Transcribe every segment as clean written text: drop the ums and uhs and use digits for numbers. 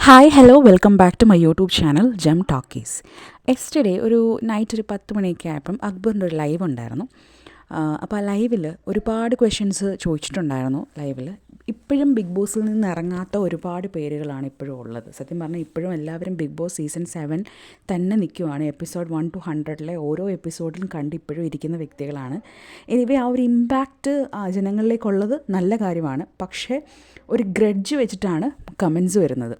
Hi hello welcome back to my YouTube channel Jam Talkies. Yesterday ഒരു night ഒരു 10 മണിയൊക്കെ ആയപ്പം അക്ബറിൻ്റെ ഒരു ലൈവ് ഉണ്ടായിരുന്നു. അപ്പോൾ ആ ലൈവിൽ ഒരുപാട് ക്വസ്റ്റ്യൻസ് ചോദിച്ചിട്ടുണ്ടായിരുന്നു ലൈവിൽ. ഇപ്പോഴും ബിഗ് ബോസിൽ നിന്ന് ഇറങ്ങാത്ത ഒരുപാട് പേരുകളാണ് ഇപ്പോഴും ഉള്ളത്. സത്യം പറഞ്ഞാൽ ഇപ്പോഴും എല്ലാവരും ബിഗ് ബോസ് സീസൺ 7 തന്നെ നിൽക്കുവാണ്. എപ്പിസോഡ് 1 to 100 ഓരോ എപ്പിസോഡിലും കണ്ട് ഇപ്പോഴും ഇരിക്കുന്ന വ്യക്തികളാണ്. എനിവേ ആ ഒരു ഇമ്പാക്റ്റ് ജനങ്ങളിലേക്കുള്ളത് നല്ല കാര്യമാണ്. പക്ഷേ ഒരു ഗ്രഡ്ജ് വെച്ചിട്ടാണ് കമൻസ് വരുന്നത്.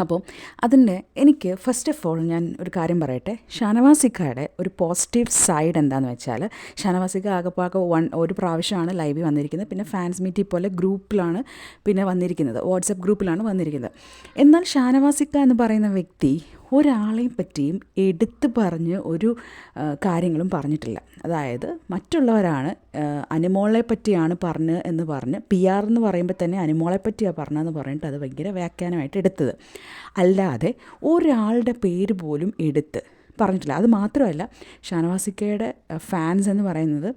അപ്പോൾ അതിൻ്റെ എനിക്ക് ഫസ്റ്റ് ഓഫ് ഓൾ ഞാൻ ഒരു കാര്യം പറയട്ടെ. ഷാനവാസിക്കയുടെ ഒരു പോസിറ്റീവ് സൈഡ് എന്താണെന്ന് വെച്ചാൽ, ഷാനവാസിക്ക ആകെപ്പാകെ ഒരു പ്രാവശ്യമാണ് ലൈവിൽ വന്നിരിക്കുന്നത്. പിന്നെ ഫാൻസ് മീറ്റിൽ പോലെ ഗ്രൂപ്പിലാണ് പിന്നെ വന്നിരിക്കുന്നത്, വാട്സപ്പ് ഗ്രൂപ്പിലാണ് വന്നിരിക്കുന്നത്. എന്നാൽ ഷാനവാസിക്ക എന്ന് പറയുന്ന വ്യക്തി ഒരാളെയും പറ്റിയും എടുത്തു പറഞ്ഞ് ഒരു കാര്യങ്ങളും പറഞ്ഞിട്ടില്ല. അതായത് മറ്റുള്ളവരാണ് അനുമോളെ പറ്റിയാണ് എന്ന് പറഞ്ഞ് PR എന്ന് പറയുമ്പോൾ തന്നെ അനുമോളെ പറ്റിയാണ് പറഞ്ഞതെന്ന് പറഞ്ഞിട്ട് അത് ഭയങ്കര വ്യാഖ്യാനമായിട്ട് എടുത്തത്. അല്ലാതെ ഒരാളുടെ പേര് പോലും എടുത്ത് പറഞ്ഞിട്ടില്ല. അത് മാത്രമല്ല, ഷാനവാസിക്കയുടെ ഫാൻസ് എന്ന് പറയുന്നത്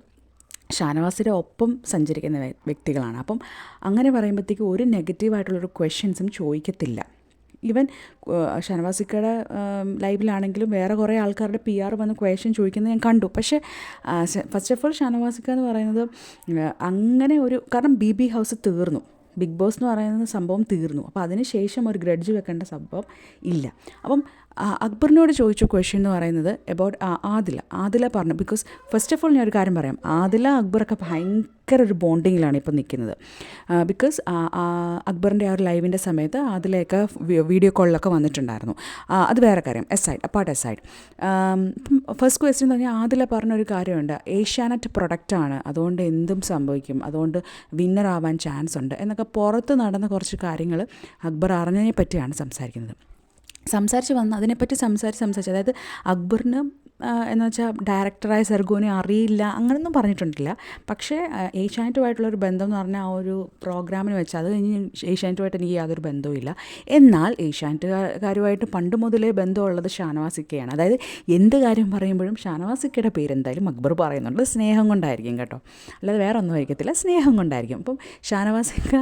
ഷാനവാസിയുടെ ഒപ്പം സഞ്ചരിക്കുന്ന വ്യക്തികളാണ്. അപ്പം അങ്ങനെ പറയുമ്പോഴത്തേക്ക് ഒരു നെഗറ്റീവായിട്ടുള്ളൊരു ക്വസ്റ്റ്യൻസും ചോദിക്കത്തില്ല. ഈവൻ ഷാനവാസിക്കയുടെ ലൈവിലാണെങ്കിലും വേറെ കുറേ ആൾക്കാരുടെ PR വന്ന് ക്വസ്റ്റ്യൻ ചോദിക്കുന്നത് ഞാൻ കണ്ടു. പക്ഷേ ഫസ്റ്റ് ഓഫ് ഓൾ ഷാനവാസിക്ക എന്ന് പറയുന്നത് അങ്ങനെ ഒരു, കാരണം BB ഹൗസ് തീർന്നു, ബിഗ് ബോസ് എന്ന് പറയുന്ന സംഭവം തീർന്നു. അപ്പോൾ അതിന് ശേഷം ഒരു ഗ്രഡ്ജ് വെക്കേണ്ട സംഭവം ഇല്ല. അപ്പം അക്ബറിനോട് ചോദിച്ച ക്വസ്റ്റ്യൻ എന്ന് പറയുന്നത് എബൌട്ട് ആദില പറഞ്ഞു. ബിക്കോസ് ഫസ്റ്റ് ഓഫ് ഓൾ ഞാനൊരു കാര്യം പറയാം, ആദില അക്ബറൊക്കെ ഭയങ്കര ഒരു ബോണ്ടിങ്ങിലാണ് ഇപ്പോൾ നിൽക്കുന്നത്. ബിക്കോസ് അക്ബറിൻ്റെ ആ ഒരു ലൈവിൻ്റെ സമയത്ത് ആദിലയൊക്കെ വീഡിയോ കോളിലൊക്കെ വന്നിട്ടുണ്ടായിരുന്നു. അത് വേറെ കാര്യം, അപ്പാർട്ട് എസൈഡ്. ഫസ്റ്റ് ക്വസ്റ്റ്യൻ എന്ന് പറഞ്ഞാൽ ആദില പറഞ്ഞൊരു കാര്യമുണ്ട്, ഏഷ്യാനെറ്റ് പ്രൊഡക്റ്റാണ്, അതുകൊണ്ട് എന്തും സംഭവിക്കും, അതുകൊണ്ട് വിന്നർ ആവാൻ ചാൻസ് ഉണ്ട് എന്നൊക്കെ പുറത്ത് നടന്ന കുറച്ച് കാര്യങ്ങൾ അക്ബർ അറിഞ്ഞതിനെ പറ്റിയാണ് അതിനെപ്പറ്റി സംസാരിച്ച് അതായത് അക്ബറിന് എന്ന് വെച്ചാൽ ഡയറക്ടറായ സർഗോനെ അറിയില്ല അങ്ങനെയൊന്നും പറഞ്ഞിട്ടുണ്ടില്ല. പക്ഷേ ഏഷ്യാനെറ്റുമായിട്ടുള്ളൊരു ബന്ധം എന്ന് പറഞ്ഞാൽ ആ ഒരു പ്രോഗ്രാമിന് വെച്ച് അത് കഴിഞ്ഞ് ഏഷ്യാനെറ്റുമായിട്ട് എനിക്ക് യാതൊരു ബന്ധവുമില്ല. എന്നാൽ ഏഷ്യാനെറ്റുകാരുമായിട്ട് പണ്ട് മുതലേ ബന്ധമുള്ളത് ഷാനവാസിക്കയാണ്. അതായത് എന്ത് കാര്യം പറയുമ്പോഴും ഷാനവാസിക്കയുടെ പേര് എന്തായാലും അക്ബർ പറയുന്നുണ്ട്. സ്നേഹം കൊണ്ടായിരിക്കും കേട്ടോ, അല്ലാതെ വേറെ ഒന്നും ആയിരിക്കത്തില്ല, സ്നേഹം കൊണ്ടായിരിക്കും. അപ്പം ഷാനവാസിക്ക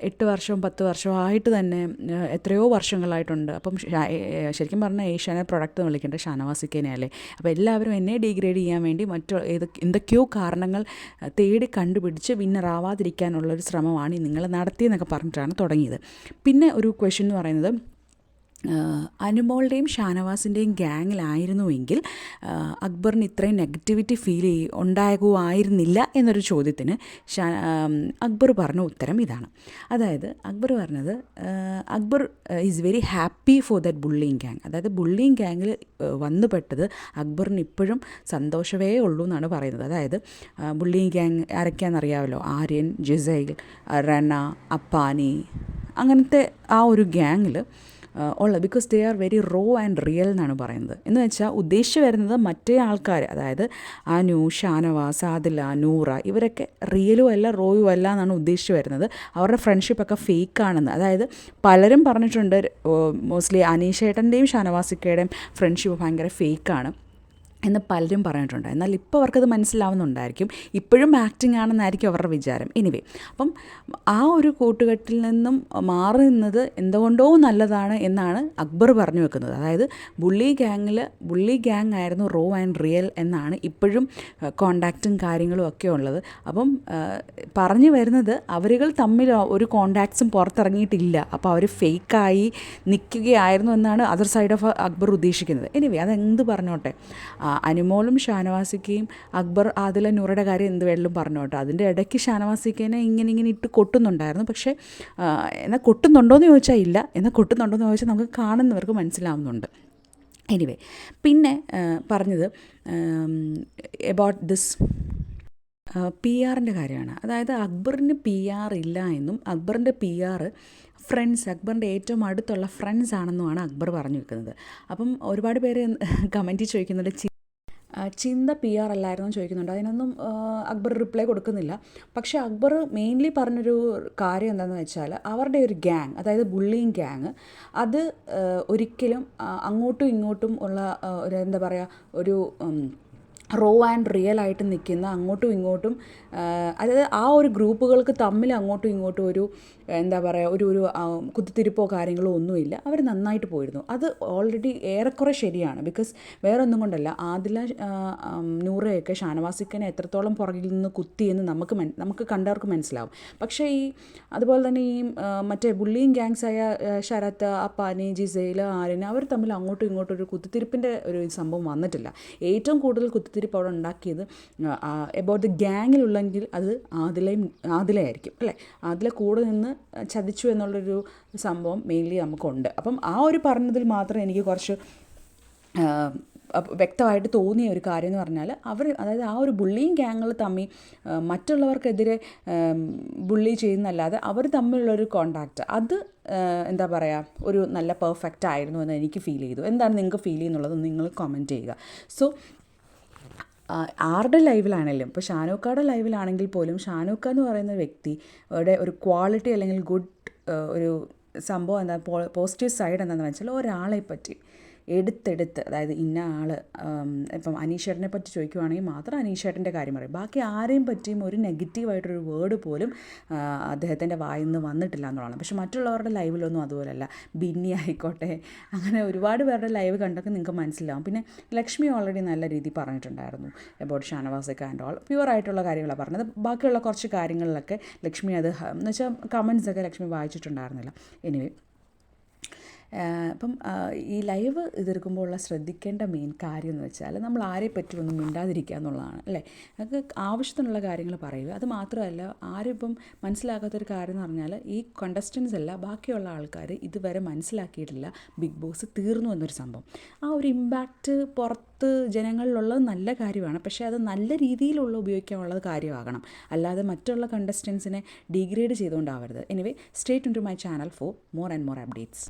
8 വർഷവും 10 വർഷമായിട്ട് തന്നെ എത്രയോ വർഷങ്ങളായിട്ടുണ്ട്. അപ്പം ശരിക്കും പറഞ്ഞാൽ ഏഷ്യാനെറ്റ് പ്രൊഡക്റ്റ് എന്ന് വിളിക്കേണ്ട ഷാനവാസിക്കേനെ അല്ലേ. അപ്പോൾ എല്ലാവരും എന്നെ ഡീഗ്രേഡ് ചെയ്യാൻ വേണ്ടി എന്തൊക്കെയോ കാരണങ്ങൾ തേടി കണ്ടുപിടിച്ച് വിന്നറാവാതിരിക്കാനുള്ളൊരു ശ്രമമാണ് നിങ്ങൾ നടത്തിയെന്നൊക്കെ പറഞ്ഞിട്ടാണ് തുടങ്ങിയത്. പിന്നെ ഒരു ക്വസ്റ്റ്യൻ എന്ന് പറയുന്നത്, അനുമോളുടെയും ഷാനവാസിൻ്റെയും ഗ്യാങ്ങിലായിരുന്നുവെങ്കിൽ അക്ബറിന് ഇത്രയും നെഗറ്റിവിറ്റി ഉണ്ടാകുമായിരുന്നില്ല എന്നൊരു ചോദ്യത്തിന് അക്ബർ പറഞ്ഞ ഉത്തരം ഇതാണ്. അതായത് അക്ബർ പറഞ്ഞത്, Akbar is very happy for that bullying gang. അതായത് ബുള്ളിങ് ഗ്യാങ്ങിൽ വന്നുപെട്ടത് അക്ബറിന് ഇപ്പോഴും സന്തോഷമേ ഉള്ളൂ എന്നാണ് പറയുന്നത്. അതായത് ബുള്ളിങ് ഗ്യാങ് ആരൊക്കെയാണെന്നറിയാമല്ലോ, ആര്യൻ, ജിസൈൽ, റന, അപ്പാനി, അങ്ങനത്തെ ആ ഒരു ഗ്യാങ്ങിൽ because they are very raw and real എന്നാണ് പറയുന്നത്. എന്ന് വെച്ചാൽ ഉദ്ദേശിച്ച് വരുന്നത് മറ്റേ ആൾക്കാർ, അതായത് അനു, ഷാനവാസ്, ആദില, നൂറ, ഇവരൊക്കെ റിയലും അല്ല റോയും അല്ല എന്നാണ് ഉദ്ദേശിച്ച് വരുന്നത്. അവരുടെ ഫ്രണ്ട്ഷിപ്പൊക്കെ ഫേക്കാണെന്ന്. അതായത് പലരും പറഞ്ഞിട്ടുണ്ട്, മോസ്റ്റ്ലി അനീഷേട്ടൻ്റെയും ഷാനവാസിക്കയുടെയും ഫ്രണ്ട്ഷിപ്പ് ഭയങ്കര ഫേക്കാണ് എന്ന് പലരും പറഞ്ഞിട്ടുണ്ട്. എന്നാൽ ഇപ്പോൾ അവർക്കത് മനസ്സിലാവുന്നുണ്ടായിരിക്കും, ഇപ്പോഴും ആക്ടിങ് ആണെന്നായിരിക്കും അവരുടെ വിചാരം. എനിവേ, അപ്പം ആ ഒരു കൂട്ടുകെട്ടിൽ നിന്നും മാറി നിന്നത് എന്തുകൊണ്ടോ നല്ലതാണ് എന്നാണ് അക്ബർ പറഞ്ഞു വെക്കുന്നത്. അതായത് ബുള്ളി ഗ്യാങ് ആയിരുന്നു റോ ആൻഡ് റിയൽ എന്നാണ് ഇപ്പോഴും കോണ്ടാക്റ്റും കാര്യങ്ങളും ഒക്കെ ഉള്ളത്. അപ്പം പറഞ്ഞു വരുന്നത് അവരുകൾ തമ്മിൽ ഒരു കോണ്ടാക്ട്സും പുറത്തിറങ്ങിയിട്ടില്ല, അപ്പോൾ അവർ ഫേക്കായി നിൽക്കുകയായിരുന്നു എന്നാണ് അതർ സൈഡ് ഓഫ് അക്ബർ ഉദ്ദേശിക്കുന്നത്. എനിവേ, അതെന്ത് പറഞ്ഞോട്ടെ, അനുമോളും ഷാനവാസിക്കയും അക്ബർ, ആദില, നൂറയുടെ കാര്യം എന്ത് വേണമെങ്കിലും പറഞ്ഞോട്ടെ, അതിൻ്റെ ഇടയ്ക്ക് ഷാനവാസിക്കേനെ ഇങ്ങനെ ഇട്ട് കൊട്ടുന്നുണ്ടായിരുന്നു. പക്ഷേ എന്നാൽ കൊട്ടുന്നുണ്ടോയെന്ന് ചോദിച്ചാൽ ഇല്ല, എന്നാൽ കൊട്ടുന്നുണ്ടോയെന്ന് ചോദിച്ചാൽ നമുക്ക് കാണുന്നവർക്ക് മനസ്സിലാവുന്നുണ്ട്. എനിവേ, പിന്നെ പറഞ്ഞത് എബൌട്ട് ദിസ് PR കാര്യമാണ്. അതായത് അക്ബറിന് PR ഇല്ല എന്നും അക്ബറിൻ്റെ PR അക്ബറിൻ്റെ ഏറ്റവും അടുത്തുള്ള ഫ്രണ്ട്സ് ആണെന്നുമാണ് അക്ബർ പറഞ്ഞു വെക്കുന്നത്. അപ്പം ഒരുപാട് പേര് കമൻറ്റിൽ ചോദിക്കുന്നുണ്ട്, ചിന്ത PR അല്ലായിരുന്നു ചോദിക്കുന്നുണ്ട്. അതിനൊന്നും അക്ബർ റിപ്ലൈ കൊടുക്കുന്നില്ല. പക്ഷേ അക്ബർ മെയിൻലി പറഞ്ഞൊരു കാര്യം എന്താണെന്ന് വെച്ചാൽ, അവരുടെ ഒരു ഗ്യാങ്, അതായത് ബുള്ളിങ് ഗ്യാങ്, അത് ഒരിക്കലും അങ്ങോട്ടും ഇങ്ങോട്ടും ഉള്ള ഒരു എന്താ പറയുക, ഒരു റോ ആൻഡ് റിയൽ ആയിട്ട് നിൽക്കുന്ന അങ്ങോട്ടും ഇങ്ങോട്ടും അതായത് ആ ഒരു ഗ്രൂപ്പുകൾക്ക് തമ്മിൽ അങ്ങോട്ടും ഇങ്ങോട്ടും ഒരു എന്താ പറയുക ഒരു കുത്തിത്തിരിപ്പോ കാര്യങ്ങളോ ഒന്നുമില്ല. അവർ നന്നായിട്ട് പോയിരുന്നു. അത് ഓൾറെഡി ഏറെക്കുറെ ശരിയാണ്. ബിക്കോസ് വേറെ ഒന്നും കൊണ്ടല്ല, ആദില നൂറയൊക്കെ ഷാനവാസിക്കനെ എത്രത്തോളം പുറകിൽ നിന്ന് കുത്തിയെന്ന് നമുക്ക് കണ്ടവർക്ക് മനസ്സിലാവും. പക്ഷേ അതുപോലെ തന്നെ മറ്റേ ബുള്ളിങ് ഗ്യാങ്സായ ശരത്ത്, അപ്പാനി, ജിസേൽ, ആര്യൻ, അവർ തമ്മിൽ അങ്ങോട്ടും ഇങ്ങോട്ടും ഒരു കുത്തിത്തിരിപ്പിൻ്റെ ഒരു സംഭവം വന്നിട്ടില്ല. ഏറ്റവും കൂടുതൽ കുത്തിത്തിരിപ്പ് അവിടെ ഉണ്ടാക്കിയത് എബൌട്ട് ദി ഗ്യാങ്ങിലുള്ളെങ്കിൽ അത് ആദിലയായിരിക്കും അല്ലേ. ആദില കൂടെ നിന്ന് ചതിച്ചു എന്നുള്ളൊരു സംഭവം മെയിൻലി നമുക്കുണ്ട്. അപ്പം ആ ഒരു പറഞ്ഞതിൽ മാത്രം എനിക്ക് കുറച്ച് വ്യക്തമായിട്ട് തോന്നിയ ഒരു കാര്യം എന്ന് പറഞ്ഞാൽ, അതായത് ആ ഒരു ബുള്ളിങ് ഗ്യാങ്ങുകൾ തമ്മിൽ മറ്റുള്ളവർക്കെതിരെ ബുള്ളി ചെയ്യുന്നല്ലാതെ അവർ തമ്മിലുള്ളൊരു കോണ്ടാക്റ്റ് അത് എന്താ പറയുക, ഒരു നല്ല പെർഫെക്റ്റ് ആയിരുന്നു എന്ന് എനിക്ക് ഫീൽ ചെയ്തു. എന്താണ് നിങ്ങൾക്ക് ഫീൽ ചെയ്യുന്നുള്ളത് നിങ്ങൾ കമൻറ്റ് ചെയ്യുക. സോ ആരുടെ ലൈവിലാണെങ്കിലും, ഇപ്പോൾ ഷാനൂക്കയുടെ ലൈവിലാണെങ്കിൽ പോലും ഷാനൂക്ക എന്ന് പറയുന്ന വ്യക്തിയുടെ ഒരു ക്വാളിറ്റി അല്ലെങ്കിൽ ഗുഡ് ഒരു സംഭവം എന്താ, പോസിറ്റീവ് സൈഡ് എന്താണെന്ന് വെച്ചാൽ ഒരാളെ പറ്റി എടുത്തെടുത്ത്, അതായത് ഇന്ന ആൾ, ഇപ്പം അനീഷേട്ടനെ പറ്റി ചോദിക്കുവാണെങ്കിൽ മാത്രം അനീഷേട്ടൻ്റെ കാര്യം പറയും. ബാക്കി ആരെയും പറ്റിയും ഒരു നെഗറ്റീവായിട്ടൊരു വേർഡ് പോലും അദ്ദേഹത്തിൻ്റെ വായിൽ നിന്ന് വന്നിട്ടില്ല എന്നുള്ളതാണ്. പക്ഷെ മറ്റുള്ളവരുടെ ലൈവിലൊന്നും അതുപോലല്ല. ബിന്നി ആയിക്കോട്ടെ, അങ്ങനെ ഒരുപാട് പേരുടെ ലൈവ് കണ്ടൊക്കെ നിങ്ങൾക്ക് മനസ്സിലാവും. പിന്നെ ലക്ഷ്മി ഓൾറെഡി നല്ല രീതിയിൽ പറഞ്ഞിട്ടുണ്ടായിരുന്നു എബൌട്ട് ഷാനവാസിക്ക ആൻഡ് ഓൾ. പ്യുവറായിട്ടുള്ള കാര്യങ്ങളാണ് പറഞ്ഞത്. ബാക്കിയുള്ള കുറച്ച് കാര്യങ്ങളിലൊക്കെ ലക്ഷ്മി അത് എന്ന് വെച്ചാൽ കമൻസൊക്കെ ലക്ഷ്മി വായിച്ചിട്ടുണ്ടായിരുന്നില്ല. എനിവേ, അപ്പം ഈ ലൈവ് എതിർക്കുമ്പോൾ ഉള്ള ശ്രദ്ധിക്കേണ്ട മെയിൻ കാര്യം എന്ന് വെച്ചാൽ നമ്മൾ ആരെ പറ്റിയൊന്നും മിണ്ടാതിരിക്കുക എന്നുള്ളതാണ് അല്ലേ. നമുക്ക് ആവശ്യത്തിനുള്ള കാര്യങ്ങൾ പറയുക. അത് മാത്രമല്ല, ആരും ഇപ്പം മനസ്സിലാക്കാത്തൊരു കാര്യം എന്ന് പറഞ്ഞാൽ, ഈ കണ്ടസ്റ്റൻസ് അല്ല ബാക്കിയുള്ള ആൾക്കാർ ഇതുവരെ മനസ്സിലാക്കിയിട്ടില്ല ബിഗ് ബോസ് തീർന്നു എന്നൊരു സംഭവം. ആ ഒരു ഇമ്പാക്റ്റ് പുറത്ത് ജനങ്ങളിലുള്ളത് നല്ല കാര്യമാണ്. പക്ഷേ അത് നല്ല രീതിയിലുള്ള ഉപയോഗിക്കാനുള്ളത് കാര്യമാകണം. അല്ലാതെ മറ്റുള്ള കണ്ടസ്റ്റൻസിനെ ഡീഗ്രേഡ് ചെയ്തുകൊണ്ടാവരുത്. Anyway, stay tune to my channel for more and more updates.